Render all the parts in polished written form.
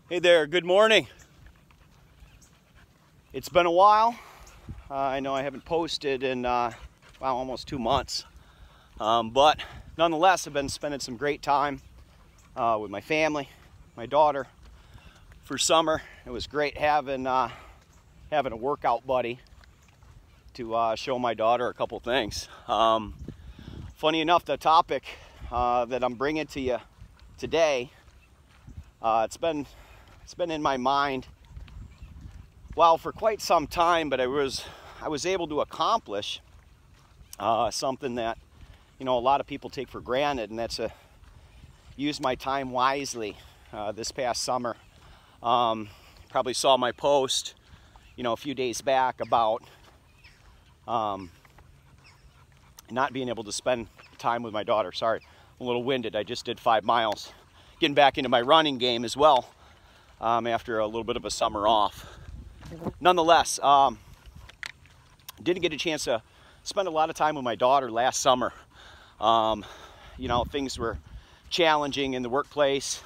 Hey there, good morning. It's been a while. I know I haven't posted in almost 2 months. But nonetheless, I've been spending some great time with my family, my daughter for summer. It was great having a workout buddy to show my daughter a couple things. Funny enough, the topic that I'm bringing to you today, it's been in my mind, well, for quite some time, but I was able to accomplish something that, a lot of people take for granted, and that's use my time wisely. This past summer, probably saw my post, a few days back about not being able to spend time with my daughter. Sorry, I'm a little winded. I just did 5 miles, getting back into my running game as well. After a little bit of a summer off. Nonetheless, didn't get a chance to spend a lot of time with my daughter last summer. Things were challenging in the workplace.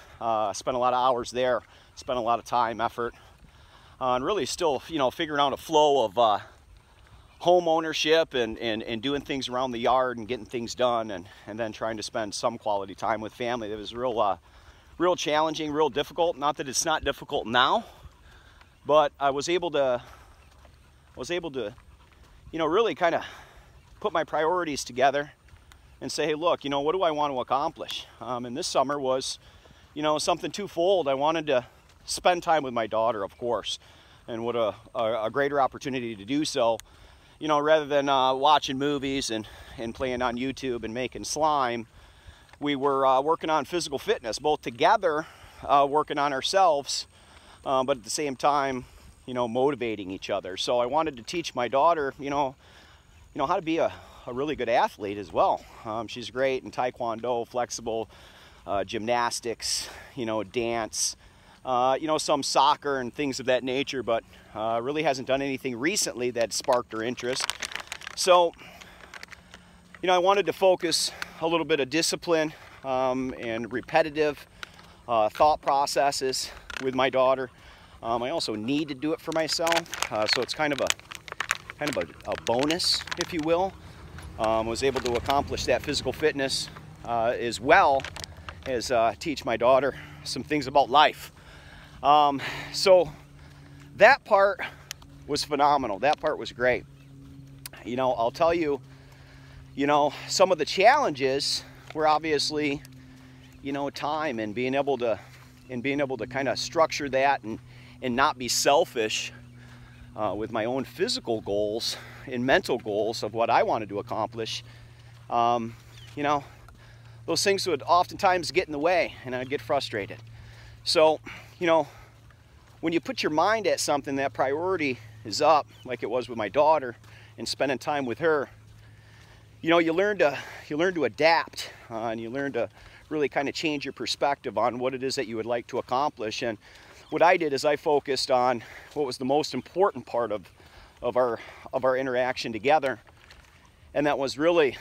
Spent a lot of hours there, spent a lot of time, effort, and really still, figuring out a flow of home ownership and doing things around the yard and getting things done, and then trying to spend some quality time with family. It was real challenging, real difficult. Not that it's not difficult now, but I was able to, really kind of put my priorities together and say, hey, look, what do I want to accomplish? And this summer was, something twofold. I wanted to spend time with my daughter, of course, and what a greater opportunity to do so, rather than watching movies and playing on YouTube and making slime. We were working on physical fitness, both together, working on ourselves, but at the same time, motivating each other. So I wanted to teach my daughter, how to be a really good athlete as well. She's great in taekwondo, flexible, gymnastics, dance, some soccer and things of that nature, but really hasn't done anything recently that sparked her interest. So, I wanted to focus a little bit of discipline and repetitive thought processes with my daughter. I also need to do it for myself, so it's kind of a bonus, if you will. Was able to accomplish that physical fitness as well as teach my daughter some things about life. So that part was phenomenal. That part was great. I'll tell you, some of the challenges were obviously, time and being able to kind of structure that and not be selfish with my own physical goals and mental goals of what I wanted to accomplish. Those things would oftentimes get in the way, and I'd get frustrated. So, when you put your mind at something, that priority is up, like it was with my daughter, and spending time with her. You learn to adapt, and you learn to really kind of change your perspective on what it is that you would like to accomplish. And what I did is I focused on what was the most important part of our interaction together, and that was really,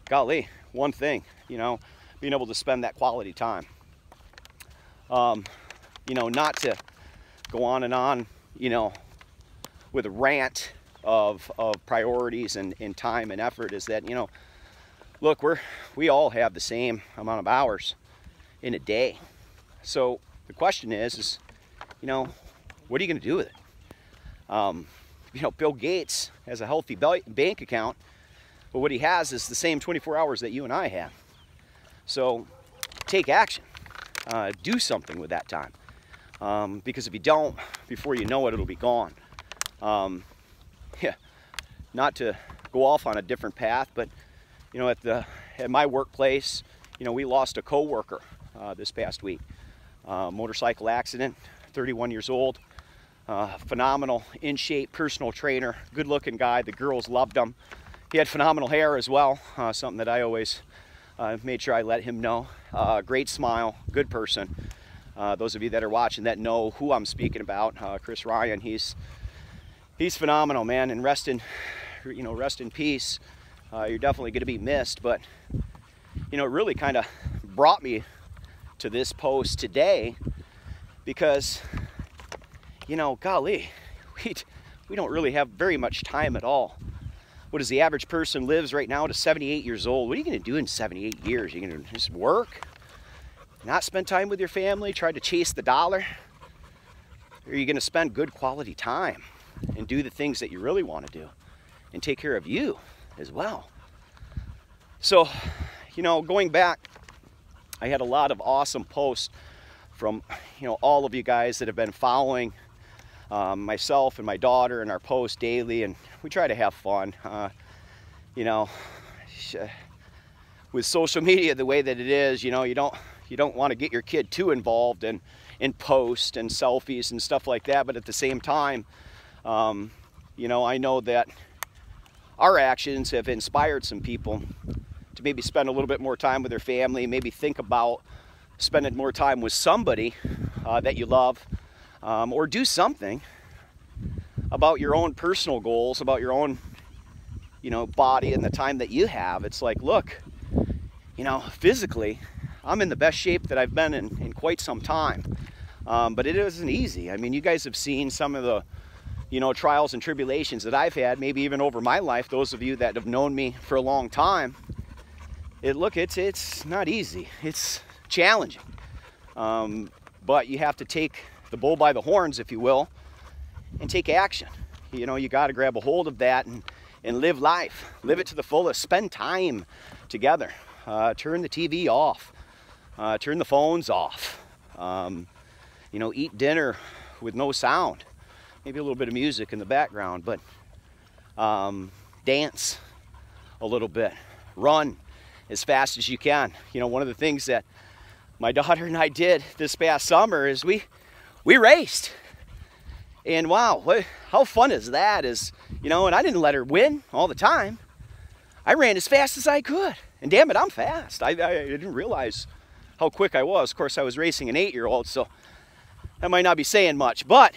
golly, one thing, being able to spend that quality time. Not to go on and on, with a rant of priorities and time and effort, is that, look, we all have the same amount of hours in a day. So the question is, what are you going to do with it? Bill Gates has a healthy bank account, but what he has is the same 24 hours that you and I have. So take action. Do something with that time. Because if you don't, before you know it, it'll be gone. Not to go off on a different path, but at my workplace, we lost a coworker this past week. Motorcycle accident, 31 years old, phenomenal, in shape personal trainer, good looking guy. The girls loved him. He had phenomenal hair as well, something that I always made sure I let him know. Great smile, good person. Those of you that are watching that know who I'm speaking about. Chris Ryan, he's phenomenal, man, and rest in peace. You're definitely going to be missed, but it really kind of brought me to this post today because, you know, golly, we don't really have very much time at all. What is the average person lives right now to 78 years old? What are you going to do in 78 years? You're going to just work? Not spend time with your family? Try to chase the dollar? Or are you going to spend good quality time and do the things that you really want to do and take care of you as well? So, you know, going back, I had a lot of awesome posts from, you know, all of you guys that have been following myself and my daughter and our posts daily, and we try to have fun. You know, with social media the way that it is, you know, you don't want to get your kid too involved in posts and selfies and stuff like that, but at the same time, you know, I know that our actions have inspired some people to maybe spend a little bit more time with their family, maybe think about spending more time with somebody that you love, or do something about your own personal goals, about your own, you know, body and the time that you have. It's like, look, you know, physically, I'm in the best shape that I've been in quite some time. But it isn't easy. I mean, you guys have seen some of the, you know, trials and tribulations that I've had, maybe even over my life. Those of you that have known me for a long time, it's not easy. It's challenging. But you have to take the bull by the horns, if you will, and take action. You know, you got to grab a hold of that and live life. Live it to the fullest. Spend time together. Turn the TV off. Turn the phones off. You know, eat dinner with no sound. Maybe a little bit of music in the background, but dance a little bit. Run as fast as you can. You know, one of the things that my daughter and I did this past summer is we raced. And wow, how fun is that? You know, and I didn't let her win all the time. I ran as fast as I could. And damn it, I'm fast. I didn't realize how quick I was. Of course, I was racing an 8-year-old, so that might not be saying much. But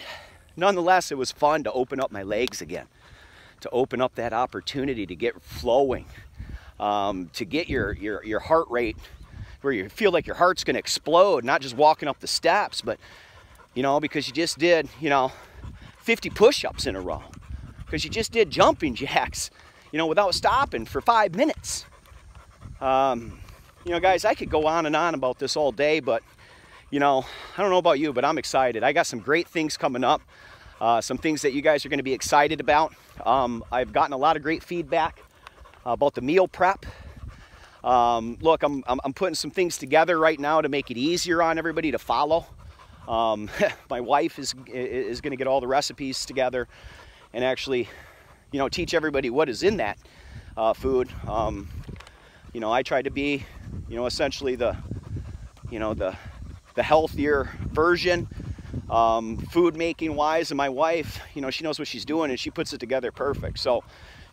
nonetheless, it was fun to open up my legs again, to open up that opportunity to get flowing, to get your heart rate where you feel like your heart's going to explode, not just walking up the steps, but, you know, because you just did, you know, 50 push-ups in a row, because you just did jumping jacks, you know, without stopping for 5 minutes. You know, guys, I could go on and on about this all day, but, you know, I don't know about you, but I'm excited. I got some great things coming up, some things that you guys are going to be excited about. I've gotten a lot of great feedback about the meal prep. Look, I'm putting some things together right now to make it easier on everybody to follow. My wife is going to get all the recipes together and actually, you know, teach everybody what is in that food. You know, I try to be, you know, essentially the healthier version, food making wise, and my wife, you know, she knows what she's doing and she puts it together perfect. So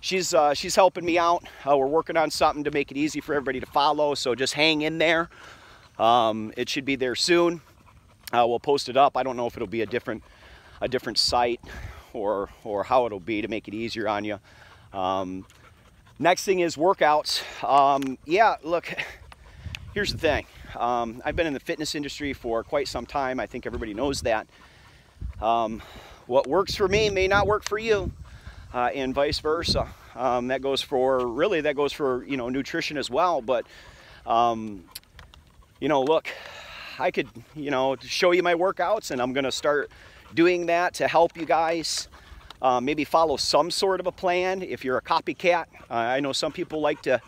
she's helping me out. We're working on something to make it easy for everybody to follow. So just hang in there. It should be there soon. We'll post it up. I don't know if it'll be a different site or how it'll be to make it easier on you. Next thing is workouts. Yeah, look, here's the thing. I've been in the fitness industry for quite some time. I think everybody knows that. What works for me may not work for you, and vice versa. That goes for, you know, nutrition as well. But, you know, look, I could, you know, show you my workouts, and I'm going to start doing that to help you guys maybe follow some sort of a plan if you're a copycat. I know some people like to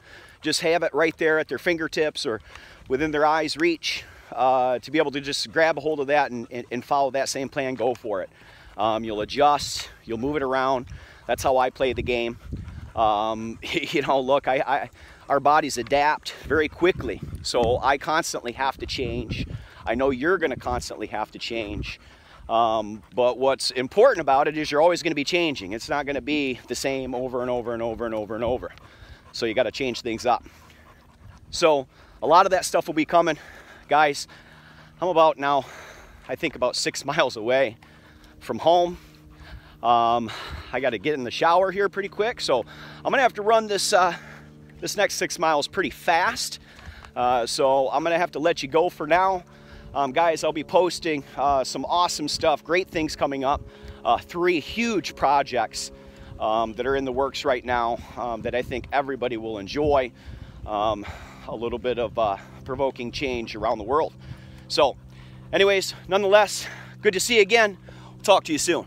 just have it right there at their fingertips or within their eyes reach, to be able to just grab a hold of that and follow that same plan. Go for it. You'll adjust, you'll move it around. That's how I play the game. You know, look, our bodies adapt very quickly, so I constantly have to change. I know you're going to constantly have to change. But what's important about it is you're always going to be changing. It's not going to be the same over and over and over and over and over. So you got to change things up. So a lot of that stuff will be coming. Guys, I'm about now, I think about 6 miles away from home. I got to get in the shower here pretty quick. So I'm going to have to run this next 6 miles pretty fast. So I'm going to have to let you go for now. Guys, I'll be posting some awesome stuff, great things coming up. 3 huge projects that are in the works right now that I think everybody will enjoy. A little bit of provoking change around the world. So anyways, nonetheless, good to see you again. We'll talk to you soon.